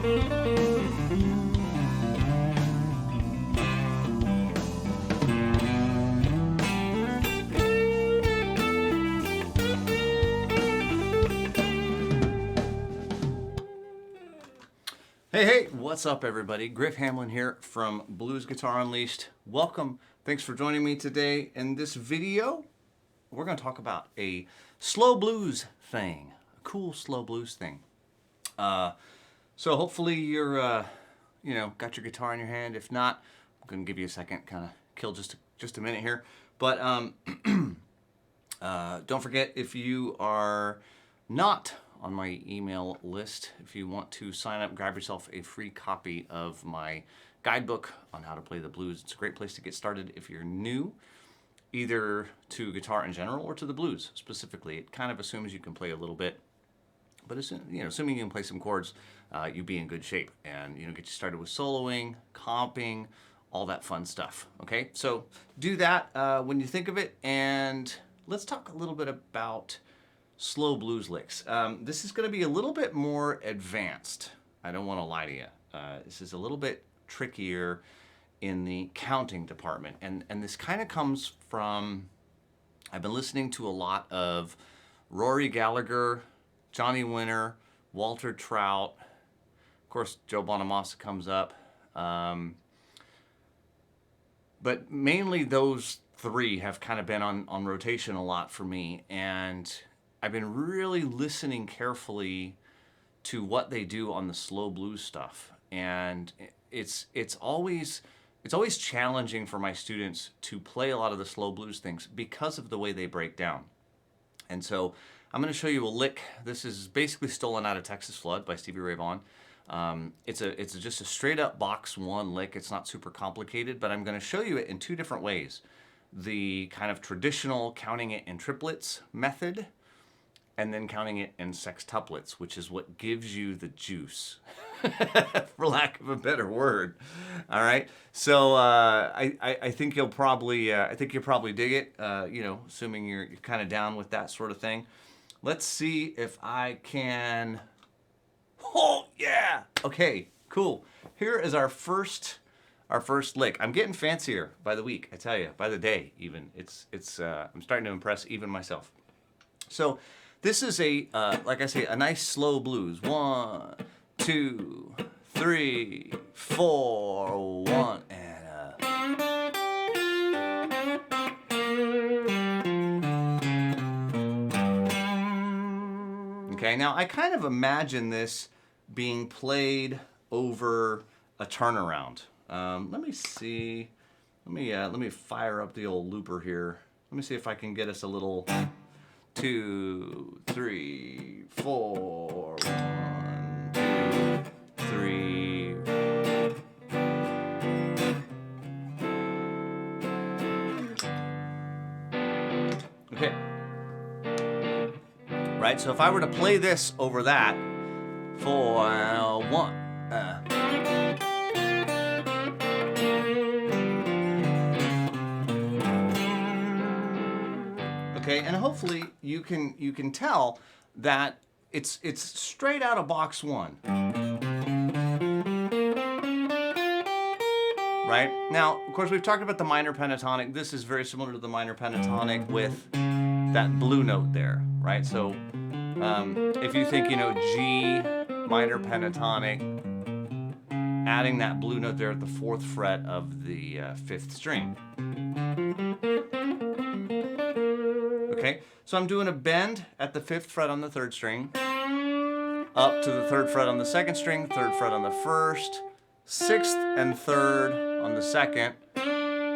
Hey, what's up everybody? Griff Hamlin here from Blues Guitar Unleashed. Welcome. Thanks for joining me today. In this video, we're going to talk about a slow blues thing, a cool slow blues thing. So hopefully you're, got your guitar in your hand. If not, I'm going to give you a second, kind of kill just a minute here. But don't forget, if you are not on my email list, if you want to sign up, grab yourself a free copy of my guidebook on how to play the blues. It's a great place to get started if you're new, either to guitar in general or to the blues specifically. It kind of assumes you can play a little bit, but assuming you can play some chords, you'll be in good shape, and get you started with soloing, comping, all that fun stuff. Okay, so do that when you think of it, and let's talk a little bit about slow blues licks. This is going to be a little bit more advanced. I don't want to lie to you. This is a little bit trickier in the counting department, and this kind of comes from, I've been listening to a lot of Rory Gallagher, Johnny Winter, Walter Trout, of course Joe Bonamassa comes up, but mainly those three have kind of been on rotation a lot for me, and I've been really listening carefully to what they do on the slow blues stuff, and it's always challenging for my students to play a lot of the slow blues things because of the way they break down. And so I'm going to show you a lick. This is basically stolen out of Texas Flood by Stevie Ray Vaughan. It's just a straight up box one lick. It's not super complicated, but I'm going to show you it in two different ways: the kind of traditional counting it in triplets method, and then counting it in sextuplets, which is what gives you the juice, for lack of a better word. All right, so I think you'll probably dig it. Assuming you're kind of down with that sort of thing. Let's see if I can. Oh yeah. Okay. Cool. Here is our first lick. I'm getting fancier by the week. I tell you, by the day even. I'm starting to impress even myself. So this is like I say, a nice slow blues. 1, 2, 3, 4, 1, and Okay, now I kind of imagine this being played over a turnaround. Let me see. Let me fire up the old looper here. Let me see if I can get us a little 2, 3, 4, 1, 2, 3. Okay. Right, so if I were to play this over that, 4, 1. Okay, and hopefully you can tell that it's straight out of box one. Right? Now, of course, we've talked about the minor pentatonic. This is very similar to the minor pentatonic with that blue note there, right? So if you think, G minor pentatonic, adding that blue note there at the 4th fret of the 5th string. Okay, so I'm doing a bend at the 5th fret on the 3rd string, up to the 3rd fret on the 2nd string, 3rd fret on the 1st, 6th and 3rd on the 2nd,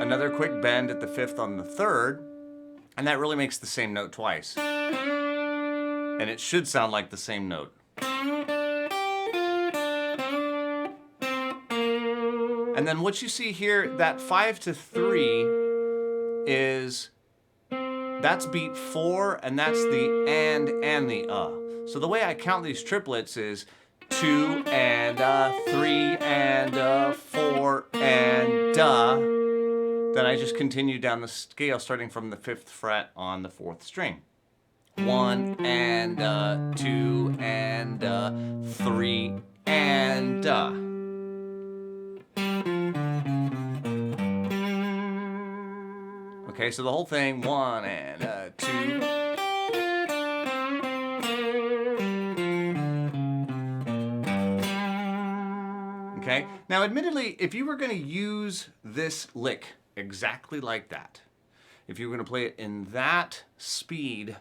another quick bend at the 5th on the 3rd, and that really makes the same note twice. And it should sound like the same note. And then what you see here, that 5 to 3 that's beat 4, and that's the and the So the way I count these triplets is 2 and 3 and 4 and Then I just continue down the scale starting from the 5th fret on the 4th string. 1 and 2 and 3 and a. Okay, so the whole thing, 1 and a 2. Okay, now admittedly, if you were going to use this lick exactly like that, if you were going to play it in that speed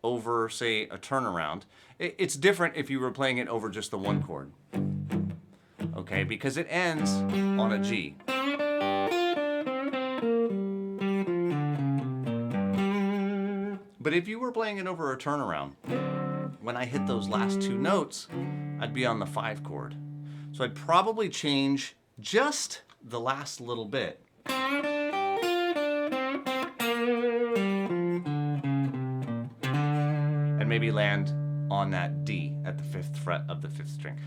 over, say, a turnaround, it's different if you were playing it over just the one chord. Okay, because it ends on a G. But if you were playing it over a turnaround, when I hit those last two notes, I'd be on the 5 chord. So I'd probably change just the last little bit. And maybe land on that D at the 5th fret of the 5th string.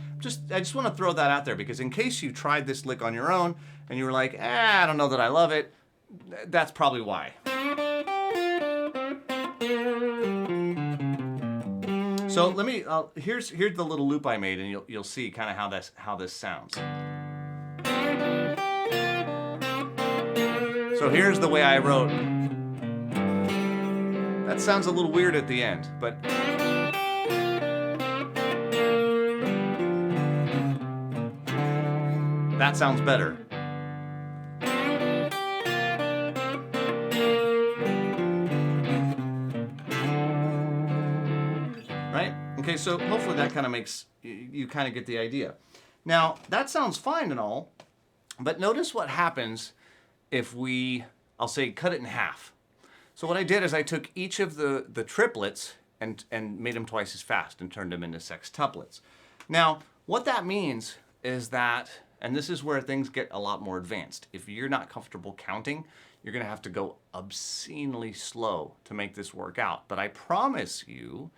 I just want to throw that out there because in case you tried this lick on your own and you were like, I don't know that I love it, that's probably why. So let me, here's the little loop I made, and you'll see kind of how this sounds. So here's the way I wrote. That sounds a little weird at the end, but that sounds better. Right? Okay, so hopefully that kind of makes you kind of get the idea. Now, that sounds fine and all, but notice what happens if I'll say, cut it in half. So what I did is I took each of the triplets and made them twice as fast and turned them into sextuplets. Now, what that means is that, and this is where things get a lot more advanced. If you're not comfortable counting, you're going to have to go obscenely slow to make this work out. But I promise you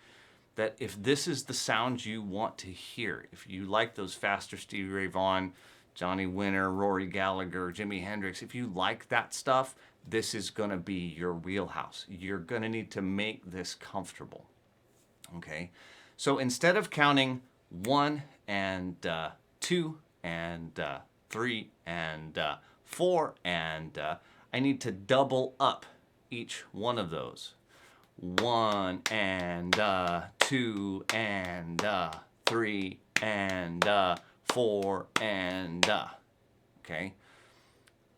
that if this is the sound you want to hear, if you like those faster Stevie Ray Vaughan, Johnny Winter, Rory Gallagher, Jimi Hendrix, if you like that stuff, this is going to be your wheelhouse. You're going to need to make this comfortable. Okay? So instead of counting 1 and 2 and 3 and 4 and I need to double up each one of those. 1 and 2 and 3 and 4 and okay.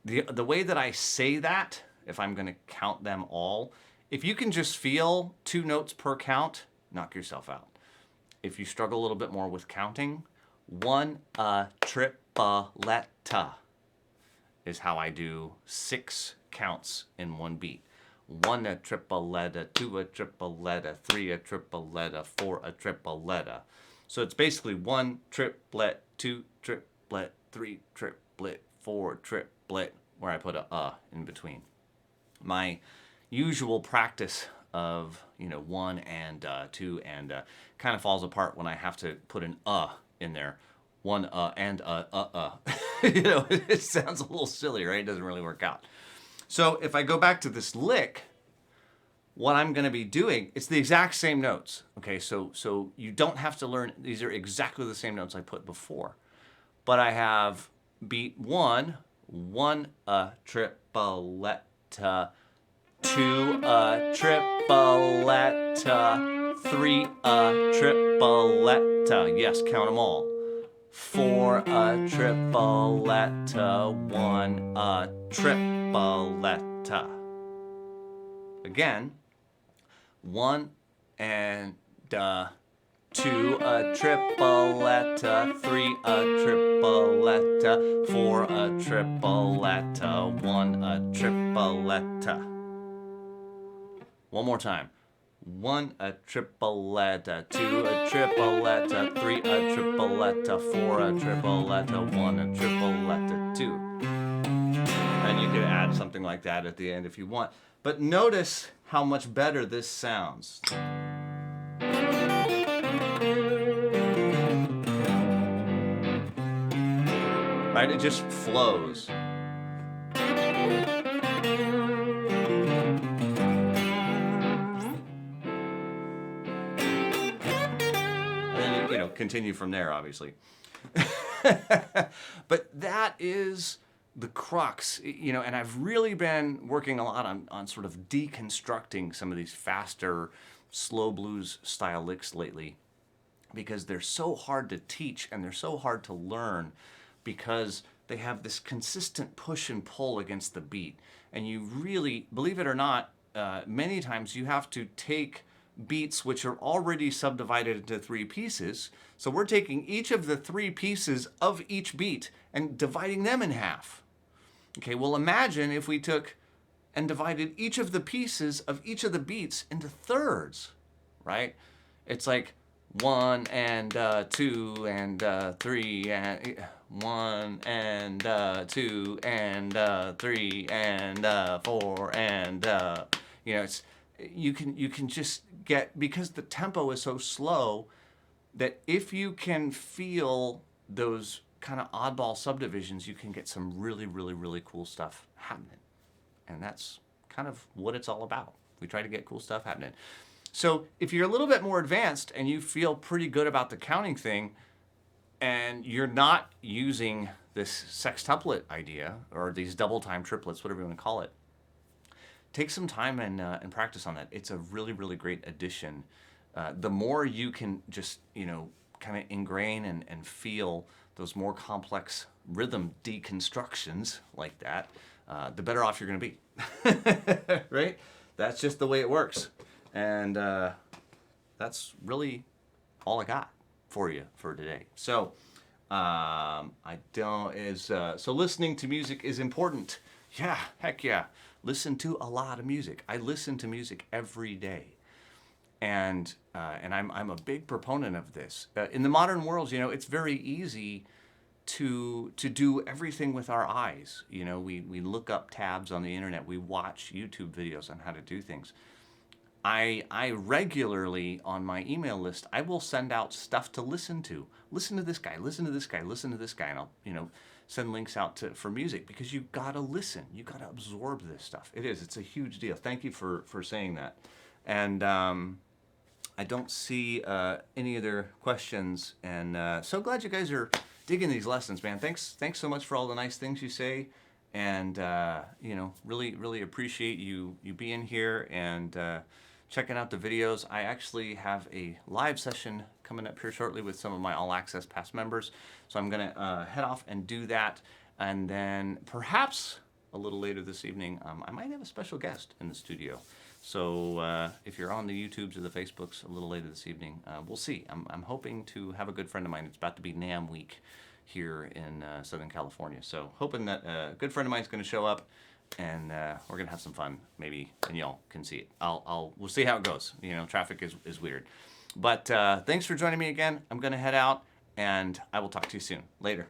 The way that I say that, if I'm going to count them all, if you can just feel 2 notes per count, knock yourself out. If you struggle a little bit more with counting, 1 tripletta is how I do 6 counts in one beat. 1 a tripletta, 2 a tripletta, 3 a tripletta, 4 a tripletta. So it's basically 1 triplet, 2 triplet, 3 triplet, 4 triplet, where I put a in between. My usual practice of 1 and 2 and kind of falls apart when I have to put an in there. 1 and it sounds a little silly, right? It doesn't really work out. So if I go back to this lick, what I'm going to be doing, it's the exact same notes. Okay, so you don't have to learn, these are exactly the same notes I put before. But I have beat 1, 1 a tripletta, 2 a tripletta, 3 a tripletta. Yes, count them all. 4 a tripletta, 1 a tripletta. Again, 1 and 2 a tripletta, 3 a tripletta, 4 a tripletta, 1 a tripletta. One more time. 1 a tripletta, 2 a tripletta, 3 a tripletta, 4 a tripletta, 1 a tripletta, 2. And you could add something like that at the end if you want. But notice how much better this sounds. Right? It just flows. And then, continue from there, obviously. But that is the crux, and I've really been working a lot on sort of deconstructing some of these faster, slow blues style licks lately because they're so hard to teach and they're so hard to learn because they have this consistent push and pull against the beat. And you really, believe it or not, many times you have to take beats which are already subdivided into three pieces. So we're taking each of the three pieces of each beat and dividing them in half. Okay, well, imagine if we took and divided each of the pieces of each of the beats into thirds, right? It's like 1 and 2 and 3 and 1 and 2 and 3 and 4 and it's you can just get, because the tempo is so slow, that if you can feel those kind of oddball subdivisions, you can get some really, really, really cool stuff happening. And that's kind of what it's all about. We try to get cool stuff happening. So if you're a little bit more advanced and you feel pretty good about the counting thing, and you're not using this sextuplet idea or these double time triplets, whatever you want to call it, take some time and practice on that. It's a really, really great addition. The more you can just, kind of ingrain and feel those more complex rhythm deconstructions like that, the better off you're going to be. Right? That's just the way it works. And that's really all I got for you for today. So so listening to music is important. Yeah, heck yeah. Listen to a lot of music. I listen to music every day. And I'm a big proponent of this. In the modern world, it's very easy to do everything with our eyes. We look up tabs on the internet. We watch YouTube videos on how to do things. I regularly, on my email list, I will send out stuff to listen to. Listen to this guy, listen to this guy, listen to this guy. And I'll, send links out for music, because you gotta listen. You gotta absorb this stuff. It's a huge deal. Thank you for saying that. And I don't see any other questions. And so glad you guys are digging these lessons, man. Thanks so much for all the nice things you say. And, really, really appreciate you being here and checking out the videos. I actually have a live session coming up here shortly with some of my All Access Pass members. So I'm going to head off and do that. And then perhaps a little later this evening, I might have a special guest in the studio. So if you're on the YouTubes or the Facebooks a little later this evening, we'll see. I'm hoping to have a good friend of mine. It's about to be NAMM week here in Southern California. So hoping that a good friend of mine is going to show up, and we're going to have some fun, maybe, and y'all can see it. We'll see how it goes. Traffic is weird. But thanks for joining me again. I'm going to head out, and I will talk to you soon. Later.